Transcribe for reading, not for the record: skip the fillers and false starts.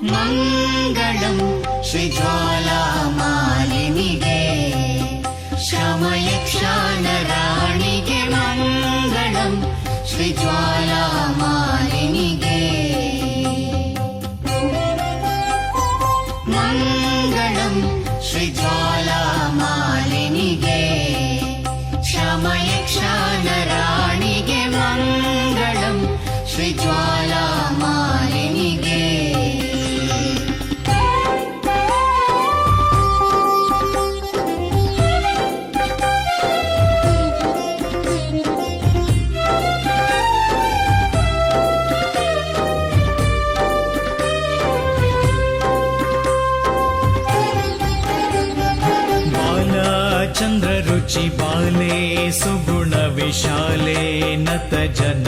ಮಂಗಳಂ ಶ್ರೀ ಜ್ವಾಲಾಮಾಲಿನಿಗೆ ಶಮಯಕ್ಷಾನ ರಾಣಿಗೆ ಮಂಗಳಂ ಶ್ರೀ ಜ್ವಾಲಾಮಾಲಿನಿಗೆ ಮಂಗಳಂ ಶ್ರೀ ಜ್ವಾಲಾಮಾಲಿನಿಗೆ ಶಮಯಕ್ಷಾನ ರಾಣಿಗೆ ಮಂಗಳಂ ಶ್ರೀ ಜ್ವಾಲಾಮಾಲಿನಿಗೆ ಚಂದ್ರರುಚಿ ಬಾಲೆ ಸುಗುಣ ವಿಶಾಲೆ ನತ ಜನ